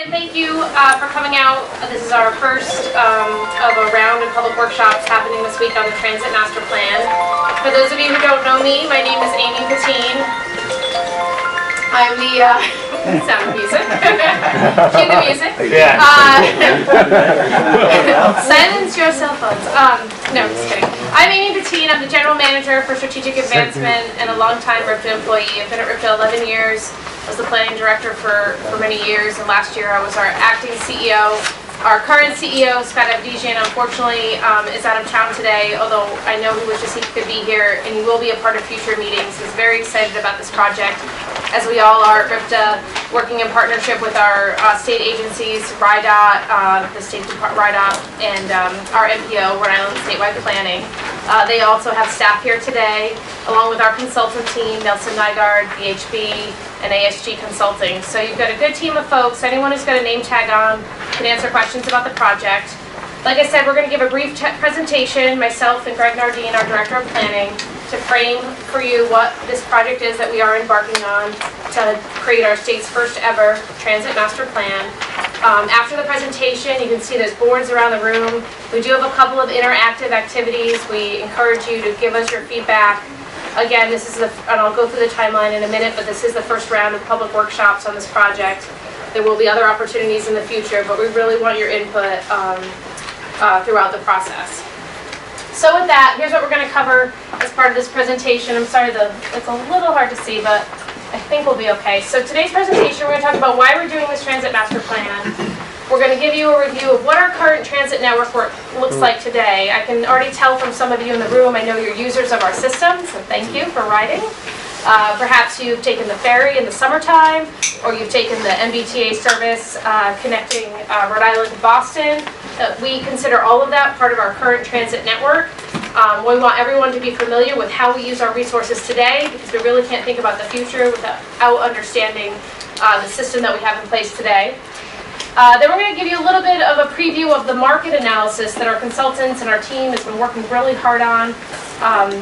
and thank you for coming out. This is our first of a round of public workshops happening this week on the Transit Master Plan. For those of you who don't know me, my name is Amy Patine. I'm the sound of music. Cue the music. Yeah. Silence your cell phones. No, just kidding. I'm Amy Patine. I'm the General Manager for Strategic Advancement and a longtime RIPTA employee. I've been at RIPTA 11 years. I was the Planning Director for many years, and last year I was our acting CEO. Our current CEO, Scott Avdisian, unfortunately is out of town today, although I know he wishes he could be here, and he will be a part of future meetings. He's very excited about this project, as we all are at RIPTA, working in partnership with our state agencies, RIDOT, the State Department, RIDOT, and our MPO, Rhode Island Statewide Planning. They also have staff here today, along with our consultant team, Nelson Nygaard, BHB, and ASG Consulting. So you've got a good team of folks. Anyone who's got a name tag on can answer questions about the project. Like I said, we're going to give a brief presentation, myself and Greg Nardine, our Director of Planning, to frame for you what this project is that we are embarking on to create our state's first ever Transit Master Plan. After the presentation, you can see there's boards around the room. We do have a couple of interactive activities. We encourage you to give us your feedback. Again, this is and I'll go through the timeline in a minute, but this is the first round of public workshops on this project. There will be other opportunities in the future, but we really want your input throughout the process. So with that, here's what we're going to cover as part of this presentation. I'm sorry, it's a little hard to see, but I think we'll be okay. So today's presentation, we're going to talk about why we're doing this Transit Master Plan. We're going to give you a review of what our current transit network looks like today. I can already tell from some of you in the room, I know you're users of our system, so thank you for riding. Perhaps you've taken the ferry in the summertime, or you've taken the MBTA service connecting Rhode Island to Boston. We consider all of that part of our current transit network. We want everyone to be familiar with how we use our resources today, because we really can't think about the future without understanding the system that we have in place today. Then we're going to give you a little bit of a preview of the market analysis that our consultants and our team has been working really hard on.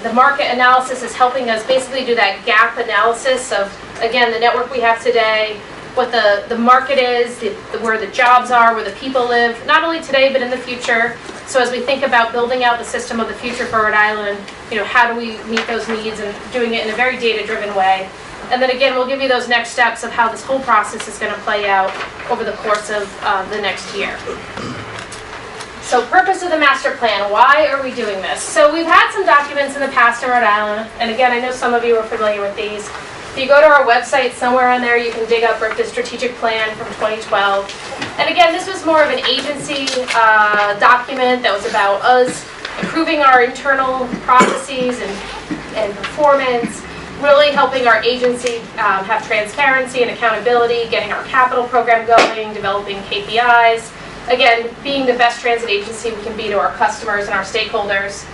The market analysis is helping us basically do that gap analysis of, again, the network we have today, what the market is, where the jobs are, where the people live, not only today but in the future. So as we think about building out the system of the future for Rhode Island, how do we meet those needs, and doing it in a very data-driven way. And then again, we'll give you those next steps of how this whole process is going to play out over the course of the next year. So purpose of the master plan, why are we doing this? So we've had some documents in the past in Rhode Island, and again, I know some of you are familiar with these. If you go to our website, somewhere on there you can dig up RIPTA's strategic plan from 2012. And again, this was more of an agency document that was about us improving our internal processes and performance, really helping our agency have transparency and accountability, getting our capital program going, developing KPIs. Again, being the best transit agency we can be to our customers and our stakeholders.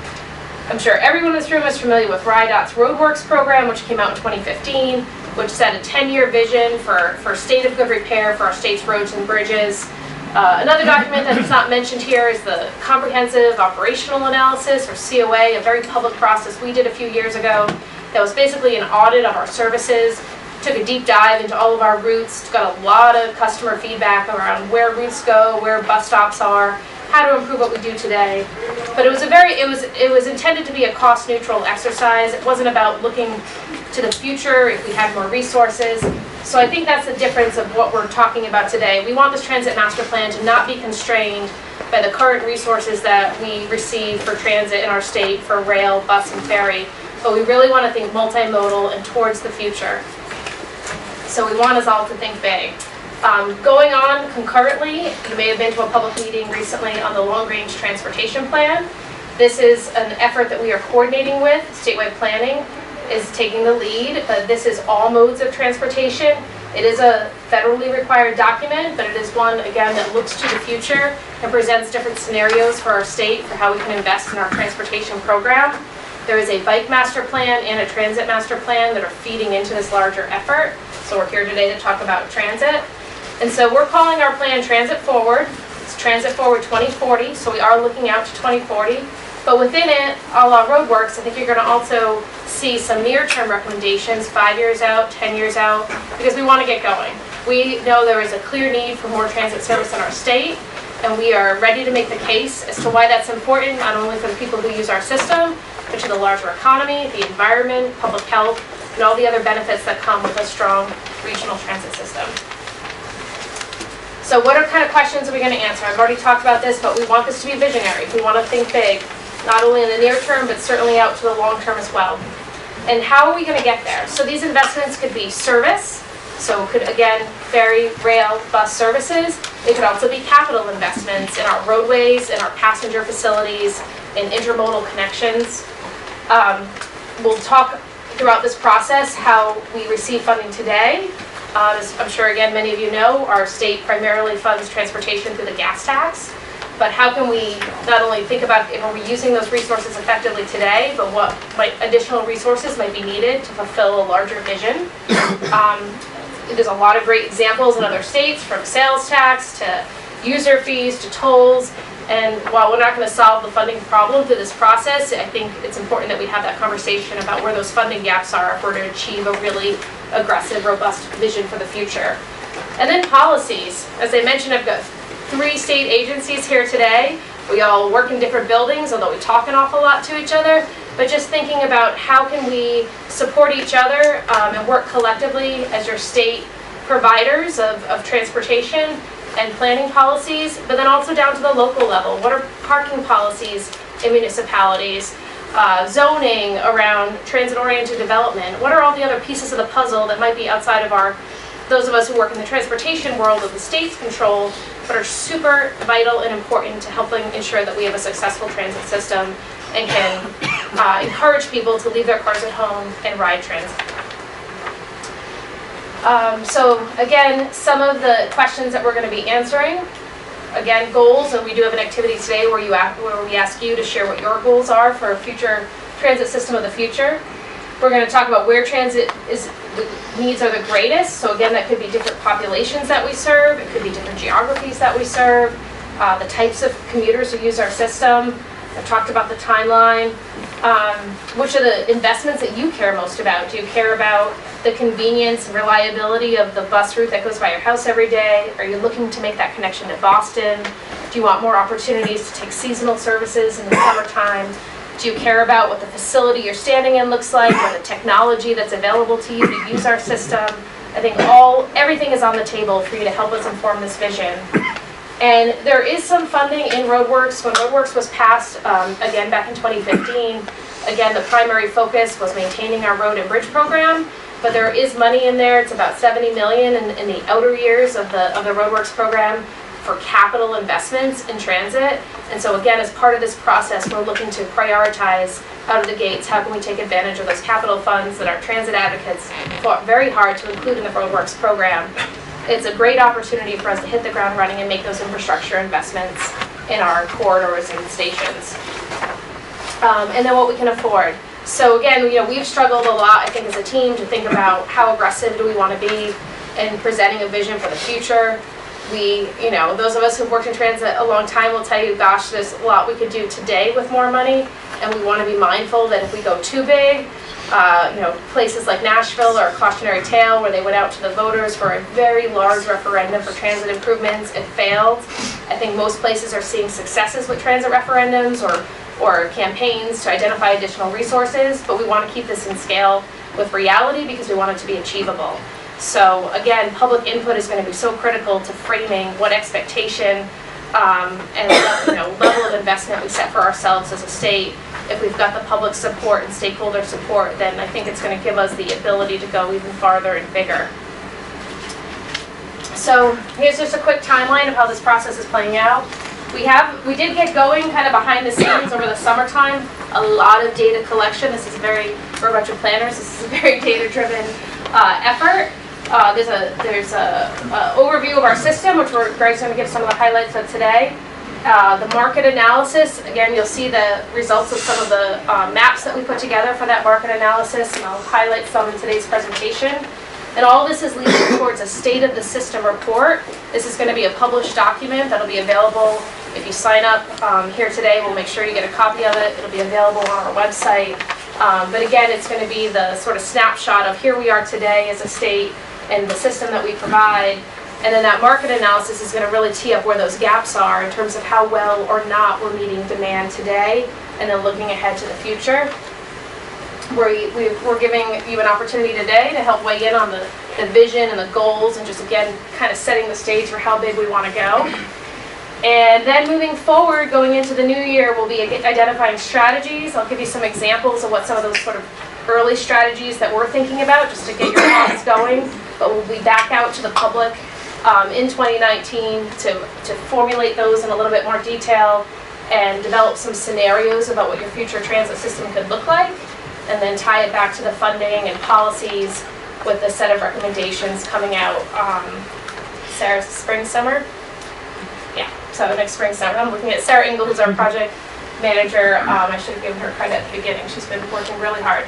I'm sure everyone in this room is familiar with RIDOT's RhodeWorks program, which came out in 2015, which set a 10-year vision for state of good repair for our state's roads and bridges. Another document that's not mentioned here is the Comprehensive Operational Analysis, or COA, a very public process we did a few years ago. That was basically an audit of our services, took a deep dive into all of our routes, got a lot of customer feedback around where routes go, where bus stops are, how to improve what we do today. But it was intended to be a cost-neutral exercise. It wasn't about looking to the future if we had more resources. So I think that's the difference of what we're talking about today. We want this Transit Master Plan to not be constrained by the current resources that we receive for transit in our state, for rail, bus, and ferry. But we really want to think multimodal and towards the future. So we want us all to think big. Going on concurrently, you may have been to a public meeting recently on the Long Range Transportation Plan. This is an effort that we are coordinating with. Statewide Planning is taking the lead. This is all modes of transportation. It is a federally required document, but it is one, again, that looks to the future and presents different scenarios for our state for how we can invest in our transportation program. There is a bike master plan and a transit master plan that are feeding into this larger effort. So we're here today to talk about transit. And so we're calling our plan Transit Forward. It's Transit Forward 2040, so we are looking out to 2040. But within it, a la RhodeWorks, I think you're going to also see some near-term recommendations, 5 years out, 10 years out, because we want to get going. We know there is a clear need for more transit service in our state, and we are ready to make the case as to why that's important, not only for the people who use our system, but to the larger economy, the environment, public health, and all the other benefits that come with a strong regional transit system. So what kind of questions are we going to answer? I've already talked about this, but we want this to be visionary. We want to think big, not only in the near term, but certainly out to the long term as well. And how are we going to get there? So these investments could be service, so could, again, ferry, rail, bus services. It could also be capital investments in our roadways, in our passenger facilities, in intermodal connections. We'll talk throughout this process how we receive funding today. As I'm sure, again, many of you know, our state primarily funds transportation through the gas tax. But how can we not only think about if we're using those resources effectively today, but what additional resources might be needed to fulfill a larger vision? There's a lot of great examples in other states, from sales tax to user fees to tolls. And while we're not going to solve the funding problem through this process, I think it's important that we have that conversation about where those funding gaps are if we're to achieve a really aggressive, robust vision for the future. And then policies. As I mentioned, I've got 3 state agencies here today. We all work in different buildings, although we talk an awful lot to each other. But just thinking about how can we support each other and work collectively as your state providers of transportation and planning policies, but then also down to the local level. What are parking policies in municipalities? Zoning around transit-oriented development? What are all the other pieces of the puzzle that might be outside of those of us who work in the transportation world of the state's control, but are super vital and important to helping ensure that we have a successful transit system and can encourage people to leave their cars at home and ride transit. So again, some of the questions that we're going to be answering, again, goals, and we do have an activity today where we ask you to share what your goals are for a future transit system of the future. We're going to talk about where transit the needs are the greatest. So again, that could be different populations that we serve. It could be different geographies that we serve. The types of commuters who use our system. I've talked about the timeline. Which are the investments that you care most about? Do you care about the convenience and reliability of the bus route that goes by your house every day? Are you looking to make that connection to Boston? Do you want more opportunities to take seasonal services in the summertime? Do you care about what the facility you're standing in looks like, or the technology that's available to you to use our system? I think everything is on the table for you to help us inform this vision. And there is some funding in RhodeWorks. When RhodeWorks was passed, again, back in 2015, again, the primary focus was maintaining our road and bridge program, but there is money in there. It's about $70 million in the outer years of the RhodeWorks program for capital investments in transit. And so again, as part of this process, we're looking to prioritize out of the gates, how can we take advantage of those capital funds that our transit advocates fought very hard to include in the RhodeWorks program. It's a great opportunity for us to hit the ground running and make those infrastructure investments in our corridors and stations. And then what we can afford. So again, we've struggled a lot, I think, as a team to think about how aggressive do we want to be in presenting a vision for the future. Those of us who've worked in transit a long time will tell you, gosh, there's a lot we could do today with more money, and we want to be mindful that if we go too big, places like Nashville or Cautionary Tale, where they went out to the voters for a very large referendum for transit improvements, it failed. I think most places are seeing successes with transit referendums or campaigns to identify additional resources, but we want to keep this in scale with reality because we want it to be achievable. So again, public input is going to be so critical to framing what expectation and level of investment we set for ourselves as a state. If we've got the public support and stakeholder support, then I think it's going to give us the ability to go even farther and bigger. So here's just a quick timeline of how this process is playing out. We did get going kind of behind the scenes over the summertime. A lot of data collection. For a bunch of planners, this is a very data-driven effort. There's a overview of our system, which Greg's going to give some of the highlights of today. The market analysis, again, you'll see the results of some of the maps that we put together for that market analysis, and I'll highlight some in today's presentation. And all this is leading towards a state of the system report. This is going to be a published document that'll be available. If you sign up here today, we'll make sure you get a copy of it. It'll be available on our website. But again, it's going to be the sort of snapshot of here we are today as a state, and the system that we provide. And then that market analysis is going to really tee up where those gaps are in terms of how well or not we're meeting demand today, and then looking ahead to the future. We're giving you an opportunity today to help weigh in on the vision and the goals, and just again kind of setting the stage for how big we want to go. And then moving forward, going into the new year, we'll be identifying strategies. I'll give you some examples of what some of those sort of early strategies that we're thinking about, just to get your thoughts going. But we'll be back out to the public in 2019 to formulate those in a little bit more detail and develop some scenarios about what your future transit system could look like, and then tie it back to the funding and policies with a set of recommendations coming out Sarah's spring, summer? Yeah, so next spring, summer. I'm looking at Sarah Engel, who's our project manager. I should have given her credit at the beginning. She's been working really hard.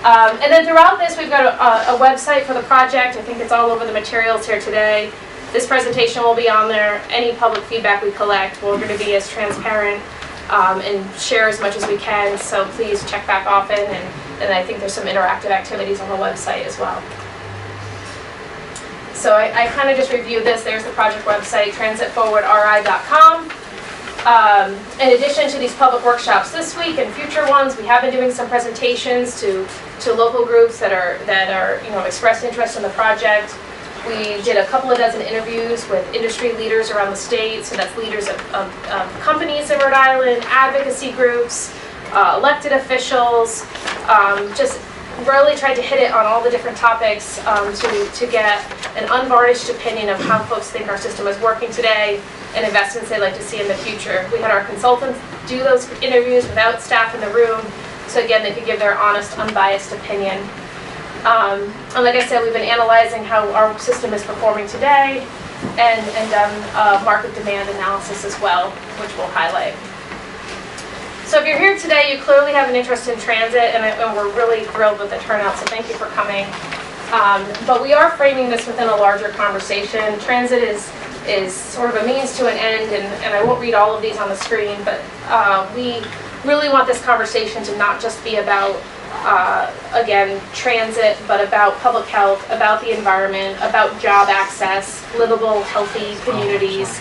And then throughout this, we've got a website for the project. I think it's all over the materials here today. This presentation will be on there. Any public feedback we collect, we're going to be as transparent and share as much as we can. So please check back often. And I think there's some interactive activities on the website as well. So I kind of just reviewed this. There's the project website, transitforwardri.com. In addition to these public workshops this week and future ones, we have been doing some presentations to local groups that are expressed interest in the project. We did a couple of dozen interviews with industry leaders around the state, so that's leaders of companies in Rhode Island, advocacy groups, elected officials, just really tried to hit it on all the different topics to get an unvarnished opinion of how folks think our system is working today and investments they'd like to see in the future. We had our consultants do those interviews without staff in the room, so again, they could give their honest, unbiased opinion. And like I said, we've been analyzing how our system is performing today and done market demand analysis as well, which we'll highlight. So if you're here today, you clearly have an interest in transit, and we're really thrilled with the turnout, so thank you for coming. But we are framing this within a larger conversation. Transit is sort of a means to an end, and I won't read all of these on the screen, but we really want this conversation to not just be about, again, transit, but about public health, about the environment, about job access, livable, healthy communities.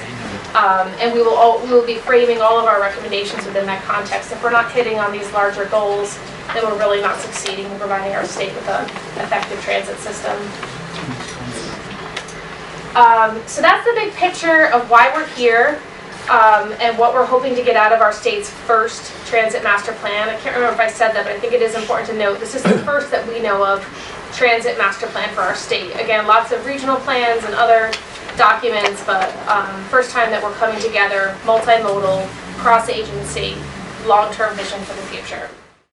And we will be framing all of our recommendations within that context. If we're not hitting on these larger goals, then we're really not succeeding in providing our state with an effective transit system. So that's the big picture of why we're here and what we're hoping to get out of our state's first transit master plan. I can't remember if I said that, but I think it is important to note this is the first that we know of transit master plan for our state. Again, lots of regional plans and other documents, but first time that we're coming together, multimodal, cross-agency, long-term vision for the future.